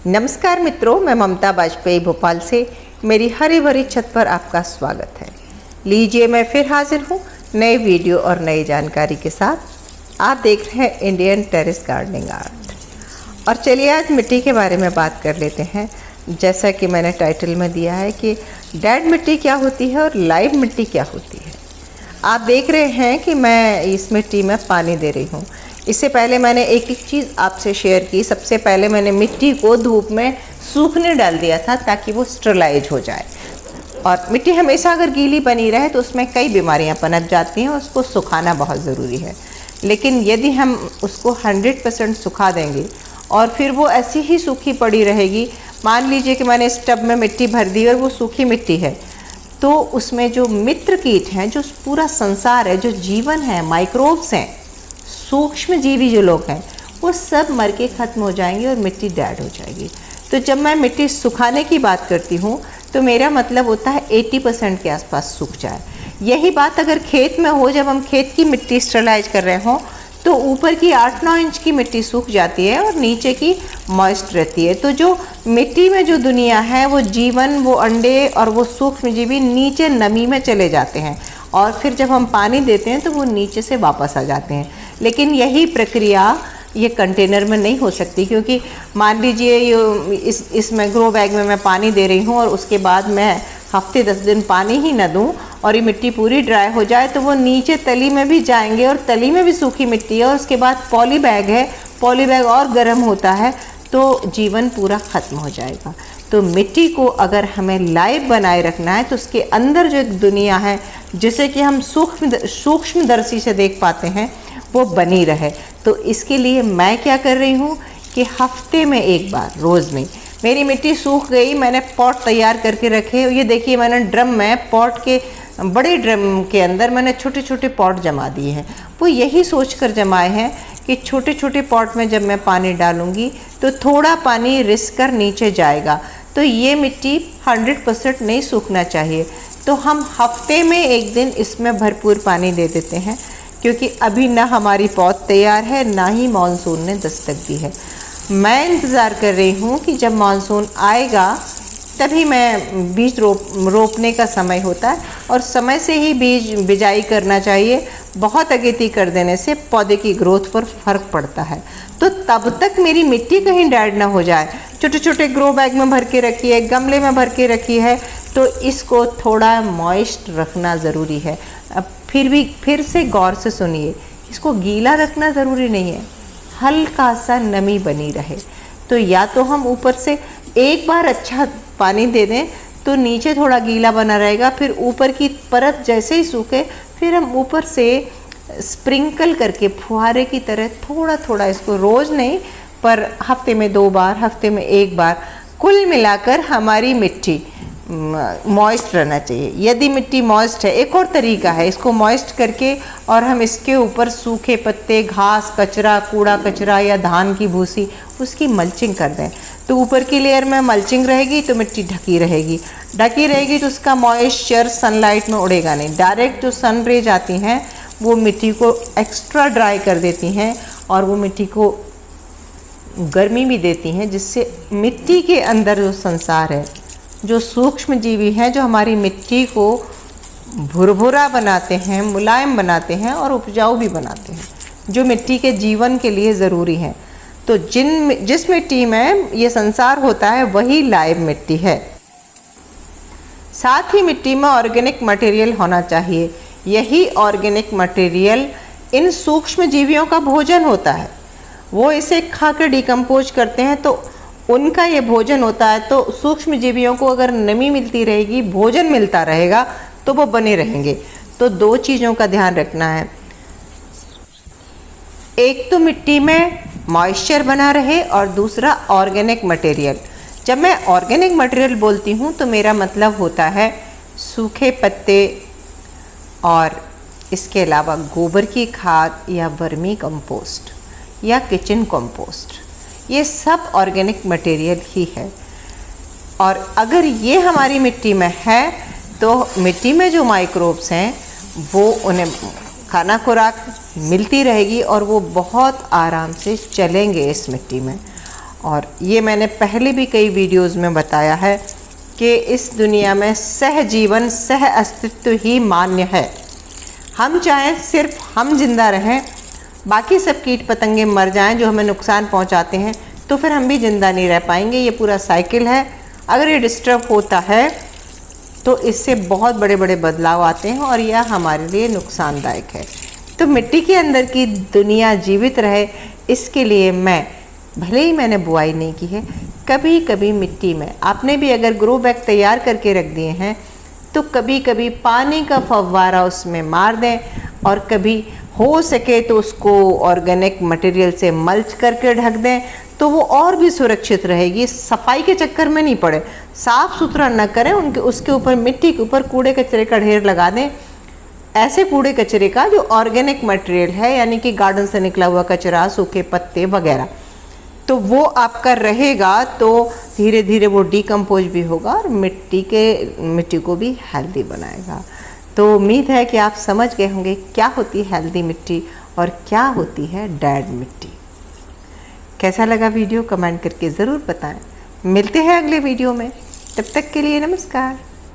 नमस्कार मित्रों, मैं ममता वाजपेयी भोपाल से मेरी हरी भरी छत पर आपका स्वागत है। लीजिए, मैं फिर हाजिर हूँ नए वीडियो और नई जानकारी के साथ। आप देख रहे हैं इंडियन टेरेस गार्डनिंग आर्ट। और चलिए आज मिट्टी के बारे में बात कर लेते हैं। जैसा कि मैंने टाइटल में दिया है कि डेड मिट्टी क्या होती है और लाइव मिट्टी क्या होती है। आप देख रहे हैं कि मैं इस मिट्टी में पानी दे रही हूँ। इससे पहले मैंने एक चीज़ आपसे शेयर की। सबसे पहले मैंने मिट्टी को धूप में सूखने डाल दिया था ताकि वो स्टरलाइज हो जाए। और मिट्टी हमेशा अगर गीली बनी रहे तो उसमें कई बीमारियां पनप जाती हैं। उसको सुखाना बहुत ज़रूरी है। लेकिन यदि हम उसको 100% सुखा देंगे और फिर वो ऐसी ही सूखी पड़ी रहेगी, मान लीजिए कि मैंने इस टब में मिट्टी भर दी और वो सूखी मिट्टी है, तो उसमें जो मित्र कीट हैं, जो पूरा संसार है, जो जीवन है, माइक्रोब्स हैं, सूक्ष्म जीवी जो लोग हैं, वो सब मर के ख़त्म हो जाएंगे और मिट्टी डेड हो जाएगी। तो जब मैं मिट्टी सुखाने की बात करती हूँ तो मेरा मतलब होता है 80% के आसपास सूख जाए। यही बात अगर खेत में हो, जब हम खेत की मिट्टी स्टरलाइज कर रहे हों तो ऊपर की 8-9 इंच की मिट्टी सूख जाती है और नीचे की मॉइस्ट रहती है। तो जो मिट्टी में जो दुनिया है, वो जीवन, वो अंडे और वो सूक्ष्म जीवी नीचे नमी में चले जाते हैं और फिर जब हम पानी देते हैं तो वो नीचे से वापस आ जाते हैं। लेकिन यही प्रक्रिया ये कंटेनर में नहीं हो सकती, क्योंकि मान लीजिए इसमें ग्रो बैग में मैं पानी दे रही हूँ और उसके बाद मैं हफ्ते 10 दिन पानी ही न दूँ और ये मिट्टी पूरी ड्राई हो जाए तो वो नीचे तली में भी जाएंगे और तली में भी सूखी मिट्टी है और उसके बाद पॉली बैग है, पॉली बैग और गर्म होता है तो जीवन पूरा ख़त्म हो जाएगा। तो मिट्टी को अगर हमें लाइव बनाए रखना है तो उसके अंदर जो एक दुनिया है जिसे कि हम सूक्ष्मदर्शी से देख पाते हैं, वो बनी रहे। तो इसके लिए मैं क्या कर रही हूँ कि हफ्ते में एक बार, रोज़ नहीं, मेरी मिट्टी सूख गई, मैंने पॉट तैयार करके रखे। ये देखिए, मैंने ड्रम में, पॉट के बड़े ड्रम के अंदर मैंने छोटे छोटे पॉट जमा दिए हैं। वो यही सोच कर जमाए हैं कि छोटे छोटे पॉट में जब मैं पानी डालूँगी तो थोड़ा पानी रिस कर नीचे जाएगा। तो ये मिट्टी 100% नहीं सूखना चाहिए। तो हम हफ्ते में एक दिन इसमें भरपूर पानी दे देते हैं, क्योंकि अभी ना हमारी पौध तैयार है, ना ही मानसून ने दस्तक दी है। मैं इंतज़ार कर रही हूँ कि जब मानसून आएगा तभी मैं बीज रोपने का समय होता है और समय से ही बीज बिजाई करना चाहिए। बहुत अगेती कर देने से पौधे की ग्रोथ पर फ़र्क पड़ता है। तो तब तक मेरी मिट्टी कहीं डेड ना हो जाए। छोटे छोटे ग्रो बैग में भर के रखी है, गमले में भर के रखी है, तो इसको थोड़ा मॉइस्ट रखना ज़रूरी है। अब फिर से गौर से सुनिए, इसको गीला रखना ज़रूरी नहीं है, हल्का सा नमी बनी रहे। तो या तो हम ऊपर से एक बार अच्छा पानी दे दें तो नीचे थोड़ा गीला बना रहेगा, फिर ऊपर की परत जैसे ही सूखे फिर हम ऊपर से स्प्रिंकल करके फुहारे की तरह थोड़ा थोड़ा, इसको रोज़ नहीं पर हफ्ते में 2 बार, हफ्ते में 1 बार, कुल मिलाकर हमारी मिट्टी मॉइस्ट रहना चाहिए। यदि मिट्टी मॉइस्ट है, एक और तरीका है, इसको मॉइस्ट करके और हम इसके ऊपर सूखे पत्ते, घास, कचरा, कूड़ा कचरा या धान की भूसी, उसकी मल्चिंग कर दें तो ऊपर की लेयर में मल्चिंग रहेगी तो मिट्टी ढकी रहेगी तो उसका मॉइस्चर सनलाइट में उड़ेगा नहीं। डायरेक्ट जो सन रेज आती हैं वो मिट्टी को एक्स्ट्रा ड्राई कर देती हैं और वो मिट्टी को गर्मी भी देती हैं, जिससे मिट्टी के अंदर जो संसार है, जो सूक्ष्म जीवी हैं, जो हमारी मिट्टी को भुरभुरा बनाते हैं, मुलायम बनाते हैं और उपजाऊ भी बनाते हैं, जो मिट्टी के जीवन के लिए ज़रूरी हैं। तो जिस मिट्टी में ये संसार होता है वही लाइव मिट्टी है। साथ ही मिट्टी में ऑर्गेनिक मटेरियल होना चाहिए। यही ऑर्गेनिक मटेरियल इन सूक्ष्म जीवियों का भोजन होता है। वो इसे खाकर डिकम्पोज करते हैं तो उनका ये भोजन होता है। तो सूक्ष्म जीवियों को अगर नमी मिलती रहेगी, भोजन मिलता रहेगा तो वो बने रहेंगे। तो 2 चीज़ों का ध्यान रखना है, एक तो मिट्टी में मॉइस्चर बना रहे और दूसरा ऑर्गेनिक मटेरियल। जब मैं ऑर्गेनिक मटेरियल बोलती हूँ तो मेरा मतलब होता है सूखे पत्ते और इसके अलावा गोबर की खाद या वर्मी कंपोस्ट या किचन कंपोस्ट, ये सब ऑर्गेनिक मटेरियल ही है। और अगर ये हमारी मिट्टी में है तो मिट्टी में जो माइक्रोब्स हैं वो उन्हें खाना खुराक मिलती रहेगी और वो बहुत आराम से चलेंगे इस मिट्टी में। और ये मैंने पहले भी कई वीडियोज़ में बताया है कि इस दुनिया में सहजीवन सह अस्तित्व ही मान्य है। हम चाहें सिर्फ हम जिंदा रहें, बाकी सब कीट पतंगे मर जाएं जो हमें नुकसान पहुंचाते हैं, तो फिर हम भी ज़िंदा नहीं रह पाएंगे। ये पूरा साइकिल है। अगर ये डिस्टर्ब होता है तो इससे बहुत बड़े बड़े बदलाव आते हैं और यह हमारे लिए नुकसानदायक है। तो मिट्टी के अंदर की दुनिया जीवित रहे, इसके लिए मैं, भले ही मैंने बुआई नहीं की है, कभी कभी मिट्टी में, आपने भी अगर ग्रो बैग तैयार करके रख दिए हैं तो कभी कभी पानी का फव्वारा उसमें मार दें, और कभी हो सके तो उसको ऑर्गेनिक मटेरियल से मल्च करके ढक दें, तो वो और भी सुरक्षित रहेगी। सफाई के चक्कर में नहीं पड़े, साफ़ सुथरा न करें, उसके ऊपर, मिट्टी के ऊपर कूड़े कचरे का ढेर लगा दें। ऐसे कूड़े कचरे का जो ऑर्गेनिक मटेरियल है, यानी कि गार्डन से निकला हुआ कचरा, सूखे पत्ते वगैरह, तो वो आपका रहेगा तो धीरे धीरे वो डिकम्पोज भी होगा और मिट्टी को भी हेल्दी बनाएगा। तो उम्मीद है कि आप समझ गए होंगे क्या होती है हेल्दी मिट्टी और क्या होती है डेड मिट्टी। कैसा लगा वीडियो कमेंट करके ज़रूर बताएं। मिलते हैं अगले वीडियो में, तब तक के लिए नमस्कार।